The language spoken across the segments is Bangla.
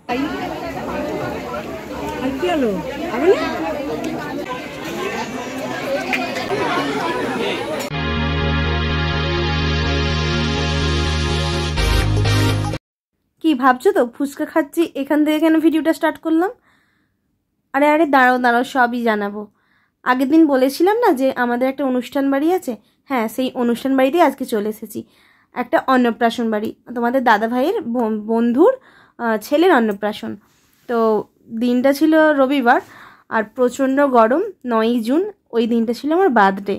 কি ভাবছো তো ফুচকা খাচ্ছি এখান থেকে কেন ভিডিওটা স্টার্ট করলাম? আরে আরে দাঁড়াও দাঁড়াও, সবই জানাবো। আগের দিন বলেছিলাম না যে আমাদের একটা অনুষ্ঠান বাড়ি আছে, হ্যাঁ সেই অনুষ্ঠান বাড়িতেই আজকে চলে এসেছি। একটা অন্নপ্রাশন বাড়ি, তোমাদের দাদা ভাইয়ের বন্ধুর ছেলের অন্নপ্রাশন। তো দিনটা ছিল রবিবার আর প্রচণ্ড গরম, 9ই জুন। ওই দিনটা ছিল আমার বার্থডে।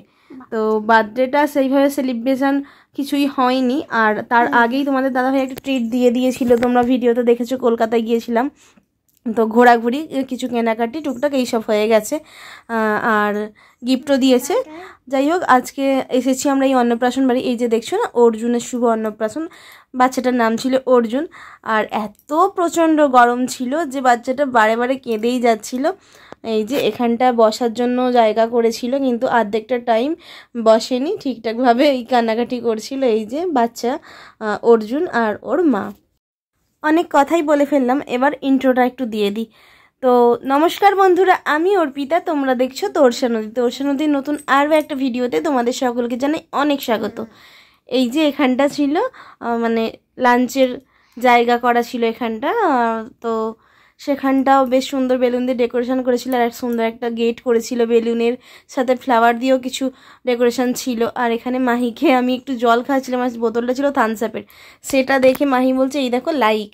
তো বার্থডেটা সেইভাবে সেলিব্রেশন কিছুই হয়নি। আর তার আগেই তোমাদের দাদা ভাই একটা ট্রিট দিয়ে দিয়েছিল, তোমরা ভিডিওতে দেখেছো, কলকাতায় গিয়েছিলাম। তো ঘোরাঘুরি, কিছু কেনাকাটি টুকটাক এইসব হয়ে গেছে, আর গিফটও দিয়েছে। যাই হোক, আজকে এসেছি আমরা এই অন্নপ্রাশন বাড়ি। এই যে দেখছো না, অর্জুনের শুভ অন্নপ্রাশন। বাচ্চাটার নাম ছিল অর্জুন। আর এত প্রচণ্ড গরম ছিল যে বাচ্চাটা বারে বারে কেঁদেই যাচ্ছিল। এই যে এখানটা বসার জন্য জায়গা করেছিল, কিন্তু অর্ধেকটা টাইম বসেনি ঠিকঠাকভাবে, এই কান্নাকাটি করছিল। এই যে বাচ্চা অর্জুন আর ওর মা। অনেক কথাই বলে ফেললাম, এবার ইন্ট্রোটা একটু দিয়ে দিই। তো নমস্কার বন্ধুরা, আমি অর্পিতা, তোমরা দেখছো তোরসা নদী। তোরসা নদীর নতুন আরও একটা ভিডিওতে তোমাদের সকলকে জানাই অনেক স্বাগত। এই যে এখানটা ছিল মানে লাঞ্চের জায়গা করা ছিল এখানটা। তো সেখানটাও বেশ সুন্দর বেলুন দিয়ে ডেকোরেশন করেছিল, আর সুন্দর একটা গেট করেছিল বেলুনের সাথে, ফ্লাওয়ার দিয়েও কিছু ডেকোরেশন ছিল। আর এখানে মাহিকে আমি একটু জল খাচ্ছিলাম, আর বোতলটা ছিল থামস আপের। সেটা দেখে মাহি বলছে এই দেখো লাইক,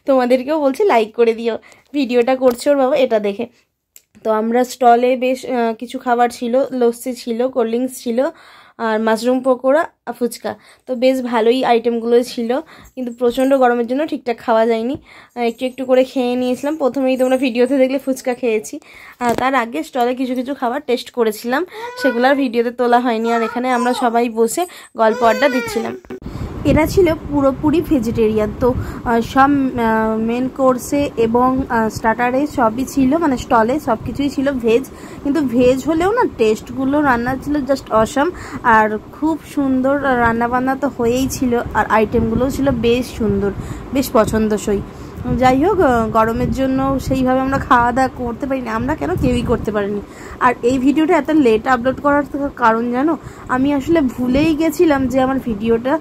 তোমাদেরকেও বলছে লাইক করে দিও, ভিডিওটা করছো ওর বাবা এটা দেখে। তো আমরা স্টলে বেশ কিছু খাবার ছিল, লস্যি ছিল, কোল্ড ড্রিঙ্কস ছিল, আর মাশরুম পকোড়া, ফুচকা। তো বেশ ভালোই আইটেমগুলো ছিল, কিন্তু প্রচণ্ড গরমের জন্য ঠিকঠাক খাওয়া যায়নি। একটু একটু করে খেয়ে নিয়েছিলাম। প্রথমেই তোমরা ভিডিওতে দেখলে ফুচকা খেয়েছি, আর তার আগে স্টলে কিছু কিছু খাবার টেস্ট করেছিলাম, সেগুলো আর ভিডিওতে তোলা হয়নি। আর এখানে আমরা সবাই বসে গল্প আড্ডা দিচ্ছিলাম। এরা ছিল পুরোপুরি ভেজিটেরিয়ান। তো সব মেন কোর্সে এবং স্টার্টারে সবই ছিল, মানে স্টলে সব কিছুই ছিল ভেজ। কিন্তু ভেজ হলেও না টেস্টগুলো রান্না ছিল জাস্ট অসাম, আর খুব সুন্দর রান্নাবান্না তো হয়েই ছিল, আর আইটেমগুলোও ছিল বেশ সুন্দর, বেশ পছন্দসই। যাই হোক, গরমের জন্য সেইভাবে আমরা খাওয়া দাওয়া করতে পারিনি, আমরা কেন কেউই করতে পারিনি। আর এই ভিডিওটা এত লেট আপলোড করার কারণ জানো, আমি আসলে ভুলেই গেছিলাম যে আমার ভিডিওটা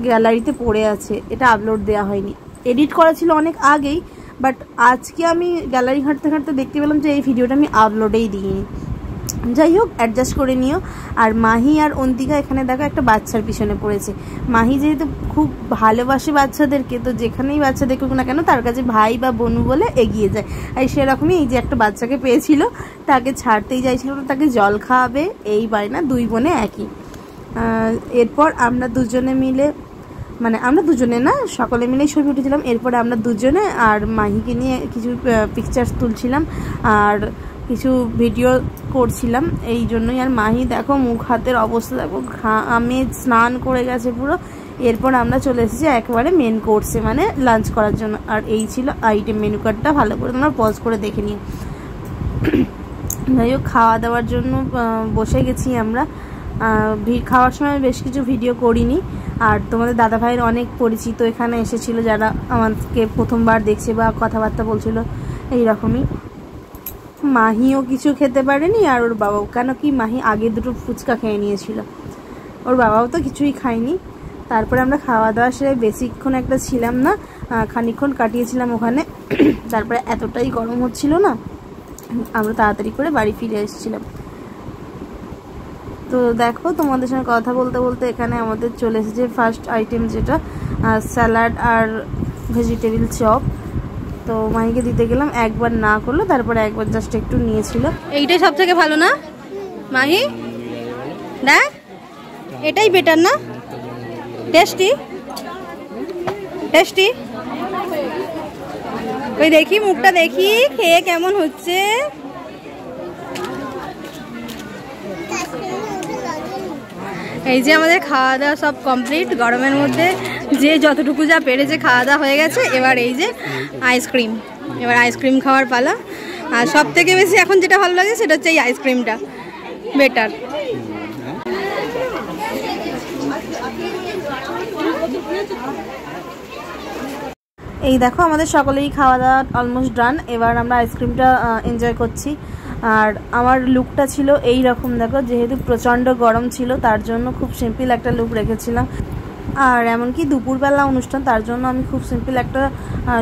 গ্যালারিতে পড়ে আছে, এটা আপলোড দেওয়া হয়নি। এডিট করা ছিল অনেক আগেই, বাট আজকে আমি গ্যালারি ঘাঁটতে ঘাঁটতে দেখতে পেলাম যে এই ভিডিওটা আমি আপলোডেই দিইনি। যাই হোক, অ্যাডজাস্ট করে নিও। আর মাহি আর অন্তিকা এখানে দেখো একটা বাচ্চার পিছনে পড়েছে। মাহি যেহেতু খুব ভালোবাসে বাচ্চাদেরকে, তো যেখানেই বাচ্চা দেখুক না কেন তার কাছে ভাই বা বোনু বলে এগিয়ে যায়। আর সেরকমই এই যে একটা বাচ্চাকে পেয়েছিল, তাকে ছাড়তেই চাইছিল, তাকে জল খাওয়াবে, এই বাড়ি না দুই বোনে একই। এরপর আমরা দুজনে মিলে, মানে আমরা দুজনে না, সকলে মিলেই ছবি উঠেছিলাম। এরপরে আমরা দুজনে আর মাহিকে নিয়ে কিছু পিকচার্স তুলছিলাম আর কিছু ভিডিও করছিলাম, এই জন্যই। আর মাহি দেখো মুখ হাতের অবস্থা দেখো, ঘামে স্নান করে গেছে পুরো। এরপর আমরা চলে এসেছি একেবারে মেন কোর্সে, মানে লাঞ্চ করার জন্য। আর এই ছিল আইটেম মেনু কার্ডটা, ভালো করে তোমরা পজ করে দেখে নিও। যাই হোক, খাওয়া দাওয়ার জন্য বসে গেছি আমরা। খাওয়ার সময় বেশ কিছু ভিডিও করিনি। আর তোমাদের দাদা ভাইয়ের অনেক পরিচিত এখানে এসেছিল, যারা আমাকে প্রথমবার দেখছে বা কথাবার্তা বলছিল এইরকমই। মাহিও কিছু খেতে পারেনি, আর ওর বাবাও, কেন কি মাহি আগে দুটো ফুচকা খেয়ে নিয়েছিল, ওর বাবাও তো কিছুই খায়নি। তারপরে আমরা খাওয়া দাওয়া সেরে বেশিক্ষণ একটা ছিলাম না, খানিকক্ষণ কাটিয়েছিলাম ওখানে। তারপরে এতটাই গরম হচ্ছিল না, আমরা তাড়াতাড়ি করে বাড়ি ফিরে এসেছিলাম। তো দেখো, তোমাদের সঙ্গে কথা বলতে বলতে এখানে আমাদের চলে এসেছে ফার্স্ট আইটেম, যেটা স্যালাড আর ভেজিটেবিল চপ। তো মাহিকে দিতে গেলাম, একবার না করলো, তারপরে একবার জাস্ট একটু নিয়েছিল। এইটাই সব থেকে ভালো না মাহি? দেখ, এটাই বেটার না? Tasty tasty. ওই দেখি মুখটা দেখি, খেয়ে কেমন হচ্ছে। এই যে আমাদের খাওয়া দাওয়া সব কমপ্লিট। গরমের মধ্যে যে যতটুকু যা পেরেছে খাওয়া দাওয়া হয়ে গেছে। এবার এই যে আইসক্রিম, এবার আইসক্রিম খাওয়ার পালা। আর সব থেকে বেশি এখন যেটা ভালো লাগে সেটা হচ্ছে এই আইসক্রিমটা, বেটার। এই দেখো আমাদের সকলেই খাওয়া দাওয়া অলমোস্ট ডান। এবার আমরা আইসক্রিমটা এনজয় করছি। আর আমার লুকটা ছিল এই রকম, দেখো যেহেতু প্রচণ্ড গরম ছিল তার জন্য খুব সিম্পল একটা লুক রেখেছিলাম। আর এমনকি দুপুরবেলা অনুষ্ঠান, তার জন্য আমি খুব সিম্পল একটা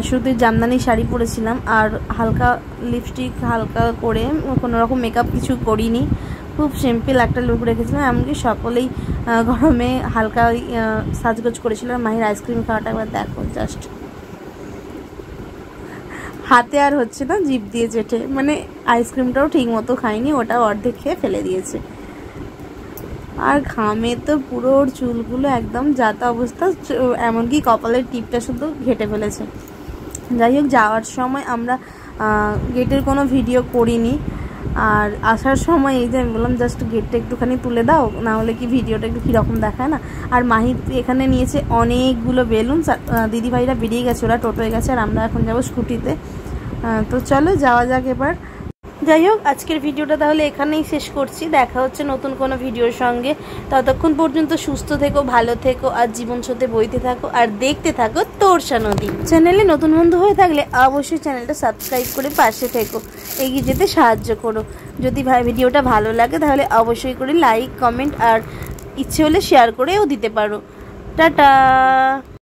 সুতির জামদানি শাড়ি পরেছিলাম। আর হালকা লিপস্টিক হালকা করে, কোনো রকম মেকআপ কিছু করিনি, খুব সিম্পল একটা লুক রেখেছিলাম। এমনকি সকলেই গরমে হালকা সাজগোজ করেছিল। মাহির আইসক্রিম খাওয়াটা একবার দেখো, জাস্ট হাতে আর হচ্ছে না, জিভ দিয়ে চেটে, মানে আইসক্রিমটাও ঠিক মতো খাইনি, ওটা অর্ধেক খেয়ে ফেলে দিয়েছে। আর ঘামে তো পুরো ওর চুলগুলো একদম যাতা অবস্থা, এমনকি কপালের টিপটা শুধু ঘেটে ফেলেছে। যাই হোক, যাওয়ার সময় আমরা গেটের কোনো ভিডিও করিনি। আর আসার সময় এই যে আমি বললাম জাস্ট গেটটা একটুখানি তুলে দাও, না হলে কি ভিডিওটা একটু কীরকম দেখায় না। আর মাহি এখানে নিয়েছে অনেকগুলো বেলুন। দিদিভাইরা বেরিয়ে গেছে, ওরা টোটোয় গেছে, আর আমরা এখন যাবো স্কুটিতে। তো চলো যাওয়া যাক এবার। যাই হোক, আজকের ভিডিওটা তাহলে এখানেই শেষ করছি। দেখা হচ্ছে নতুন কোনো ভিডিওর সঙ্গে। ততক্ষণ পর্যন্ত সুস্থ থেকো, ভালো থেকো, আর জীবন স্রোতে বইতে থাকো, আর দেখতে থাকো তোরসা নদী। চ্যানেলে নতুন বন্ধু হয়ে থাকলে অবশ্যই চ্যানেলটা সাবস্ক্রাইব করে পাশে থেকো, এগিয়ে যেতে সাহায্য করো। যদি ভিডিওটা ভালো লাগে তাহলে অবশ্যই করে লাইক, কমেন্ট, আর ইচ্ছে হলে শেয়ার করেও দিতে পারো। টাটা।